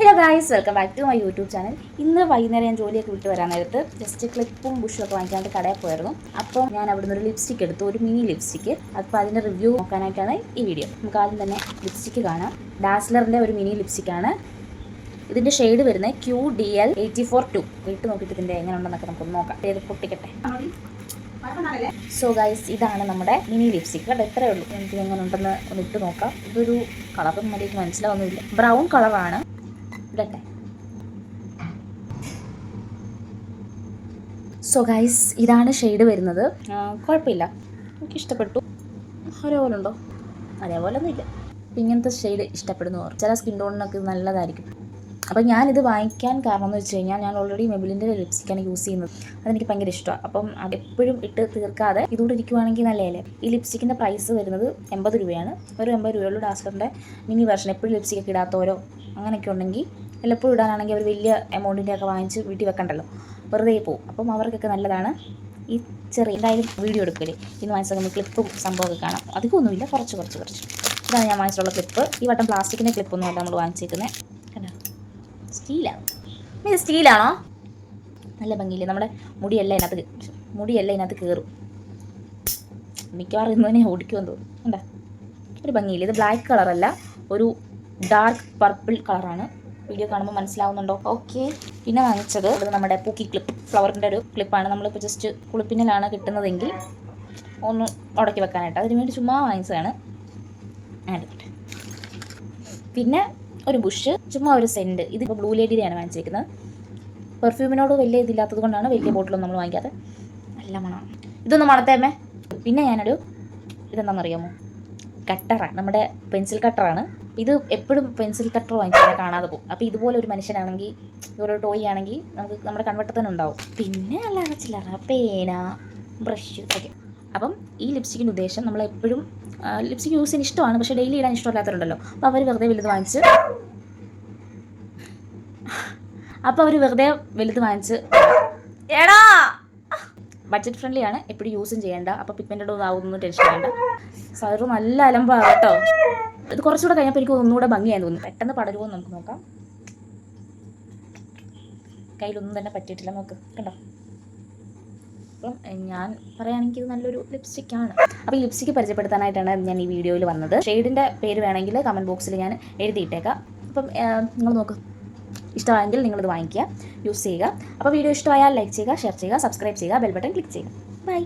Hello guys, welcome back to my YouTube channel. ഇന്ന് വൈകുന്നേരം ഞാൻ ജോലിയൊക്കെ വിട്ട് വരാൻ നേരത്ത് ജസ്റ്റ് ക്ലിപ്പും ബുഷും ഒക്കെ വാങ്ങിക്കാണ്ട് കടയിൽ പോയിരുന്നു. അപ്പോൾ ഞാൻ അവിടെ നിന്ന് ഒരു ലിപ്സ്റ്റിക് എടുത്തു, ഒരു മിനി ലിപ്സ്റ്റിക്ക്. അപ്പോൾ അതിൻ്റെ റിവ്യൂ നോക്കാനായിട്ടാണ് ഈ വീഡിയോ. നമുക്ക് ആദ്യം തന്നെ ലിപ്സ്റ്റിക്ക് കാണാം. ഡാസ്ലറിൻ്റെ ഒരു മിനി ലിപ്സ്റ്റിക്കാണ്. ഇതിൻ്റെ ഷെയ്ഡ് വരുന്നത് QDL 84-2. ഇട്ട് നോക്കിയിട്ട് ഇതിൻ്റെ എങ്ങനെ ഉണ്ടെന്നൊക്കെ നമുക്കൊന്ന് നോക്കാം. ഏത് പൊട്ടിക്കട്ടെ. സോ ഗൈസ്, ഇതാണ് നമ്മുടെ മിനി ലിപ്സ്റ്റിക്. കേട്ടോ, എത്രയേ ഉള്ളൂ. എനിക്ക് എങ്ങനെ ഉണ്ടെന്ന് ഒന്ന് ഇട്ട് നോക്കാം. ഇതൊരു കളറും മര്യാദയ്ക്ക് മനസ്സിലാവുന്നില്ല. ബ്രൗൺ കളറാണ്. ഇടട്ടെ. സോ ഗൈസ്, ഇതാണ് ഷെയ്ഡ് വരുന്നത്. കുഴപ്പമില്ല, എനിക്ക് ഇഷ്ടപ്പെട്ടു. ഒരേപോലെ ഉണ്ടോ? അതേപോലെ ഒന്നും ഇല്ല. ഇങ്ങനത്തെ ഷെയ്ഡ് ഇഷ്ടപ്പെടുന്നവർ ചില സ്കിൻ ടോണിനൊക്കെ നല്ലതായിരിക്കും. അപ്പം ഞാനിത് വാങ്ങിക്കാൻ കാരണം എന്ന് വെച്ച് കഴിഞ്ഞാൽ, ഞാൻ ഓൾറെഡി മെബിലിൻ്റെ ലിപ്സ്റ്റിക്കാണ് യൂസ് ചെയ്യുന്നത്. അതെനിക്ക് ഭയങ്കര ഇഷ്ടമാണ്. അപ്പം അതെപ്പോഴും ഇട്ട് തീർക്കാതെ ഇതുകൂടെ ഇരിക്കുവാണെങ്കിൽ നല്ലതല്ലേ. ഈ ലിപ്സ്റ്റിക്കിൻ്റെ പ്രൈസ് വരുന്നത് 80 രൂപയാണ്. ഒരു 80 രൂപയുള്ളൂ. ഡാസ്ലറിൻ്റെ മിനി വെർഷൻ. എപ്പോഴും ലിപ്സ്റ്റിക്കൊക്കെ ഇടാത്തവരോ അങ്ങനെയൊക്കെ ഉണ്ടെങ്കിൽ, എല്ലപ്പോഴും ഇടാനാണെങ്കിൽ അവർ വലിയ എമൗണ്ടിൻ്റെ ഒക്കെ വാങ്ങിച്ച് വീട്ടിൽ വെക്കണ്ടല്ലോ, വെറുതെ പോവും. അപ്പം അവർക്കൊക്കെ നല്ലതാണ് ഈ ചെറിയ. എന്തായാലും വീഡിയോ എടുക്കല് ഇന്ന് വാങ്ങിച്ച ക്ലിപ്പും സംഭവമൊക്കെ കാണാം. അധികമൊന്നുമില്ല, കുറച്ച്. ഇതാണ് ഞാൻ വാങ്ങിച്ചിട്ടുള്ള ക്ലിപ്പ്. ഈ വട്ടം പ്ലാസ്റ്റിക്കിൻ്റെ ക്ലിപ്പൊന്നും അല്ല നമ്മൾ വാങ്ങിച്ചേക്കുന്നത്. കണ്ടോ, സ്റ്റീലാണ്. ഇത് സ്റ്റീലാണോ? നല്ല ഭംഗിയില്ലേ. നമ്മുടെ മുടിയെല്ലാം ഇതിനകത്ത് കയറും. മിക്കവാറും ഇന്ന് തന്നെ ഓടിക്കുമെന്ന് തോന്നുന്നു. കണ്ടോ, ഒരു ഭംഗിയില്ല. ഇത് ബ്ലാക്ക് കളറല്ല, ഒരു ഡാർക്ക് പർപ്പിൾ കളറാണ്. വീഡിയോ കാണുമ്പോൾ മനസ്സിലാവുന്നുണ്ടോ? ഓക്കെ. പിന്നെ വാങ്ങിച്ചത് നമ്മുടെ പൂക്കി ക്ലിപ്പ്, ഫ്ലവറിൻ്റെ ഒരു ക്ലിപ്പാണ്. നമ്മളിപ്പോൾ ജസ്റ്റ് കുളിപ്പിന്നലാണ് കിട്ടുന്നതെങ്കിൽ ഒന്ന് ഉടക്കി വെക്കാനായിട്ട് അതിന് വേണ്ടി ചുമ്മാ വാങ്ങിച്ചതാണ്. പിന്നെ ഒരു ബുഷ്, ചുമ്മാ ഒരു സെൻറ്റ്. ഇതിപ്പോൾ ബ്ലൂ ലേഡിയുടെയാണ് വാങ്ങിച്ചിരിക്കുന്നത്. പെർഫ്യൂമിനോട് വലിയ ഇതില്ലാത്തത് കൊണ്ടാണ് വലിയ ബോട്ടിലൊന്നും നമ്മൾ വാങ്ങിക്കാതെ. നല്ല മണമാണ്. ഇതൊന്ന് മണത്തേമേ. പിന്നെ ഞാനൊരു ഇതെന്താണെന്നറിയാമോ? കട്ടറാണ്. നമ്മുടെ പെൻസിൽ കട്ടറാണ്. ഇത് എപ്പോഴും പെൻസിൽ കട്ടർ വാങ്ങിച്ചാൽ കാണാതെ പോകും. അപ്പോൾ ഇതുപോലെ ഒരു മനുഷ്യനാണെങ്കിൽ, ഇതുപോലെ ഒരു ടോയ് ആണെങ്കിൽ നമുക്ക് നമ്മുടെ കൺവെട്ടത്തിൽ തന്നെ ഉണ്ടാവും. പിന്നെ അല്ലാതെ ചില്ലറ പേന, ബ്രഷ് ഒക്കെ. അപ്പം ഈ ലിപ്സ്റ്റിക്കിൻ്റെ ഉദ്ദേശം, നമ്മളെപ്പോഴും ലിപ്സ്റ്റിക് യൂസ് ചെയ്യാൻ ഇഷ്ടമാണ്, പക്ഷേ ഡെയിലി ഇടാൻ ഇഷ്ടമില്ലാത്തവരുണ്ടല്ലോ. അപ്പോൾ അവർ വെറുതെ വലുത് വാങ്ങിച്ച് എടാ ബഡ്ജറ്റ് ഫ്രണ്ട്ലി ആണ്. എപ്പോഴും യൂസും ചെയ്യേണ്ട. അപ്പോൾ പിഗ്മെൻറ്റഡ് ആവുന്നൊന്നും ടെൻഷൻ വേണ്ട. സൈറ് നല്ല അലമ്പാണ് കേട്ടോ. ഇത് കുറച്ചുകൂടെ കഴിഞ്ഞപ്പോൾ എനിക്ക് ഒന്നുകൂടെ ഭംഗിയായി തോന്നുന്നു. പെട്ടെന്ന് പടരുമോ എന്ന് നമുക്ക് നോക്കാം. കയ്യിലൊന്നും തന്നെ പറ്റിയിട്ടില്ല. നോക്ക്, കണ്ടോ. അപ്പം ഞാൻ പറയുകയാണെങ്കിൽ ഇത് നല്ലൊരു ലിപ്സ്റ്റിക്കാണ്. അപ്പോൾ ഈ ലിപ്സ്റ്റിക്ക് പരിചയപ്പെടുത്താനായിട്ടാണ് ഞാൻ ഈ വീഡിയോയിൽ വന്നത്. ഷെയ്ഡിൻ്റെ പേര് വേണമെങ്കിൽ കമൻറ്റ് ബോക്സിൽ ഞാൻ എഴുതിയിട്ടേക്കാം. അപ്പം നിങ്ങൾ നോക്ക്, ഇഷ്ടമായെങ്കിൽ നിങ്ങളിത് വാങ്ങിക്കുക, യൂസ് ചെയ്യുക. അപ്പോൾ വീഡിയോ ഇഷ്ടമായാൽ ലൈക്ക് ചെയ്യുക, ഷെയർ ചെയ്യുക, സബ്സ്ക്രൈബ് ചെയ്യുക, ബെൽ ബട്ടൺ ക്ലിക്ക് ചെയ്യുക. ബൈ.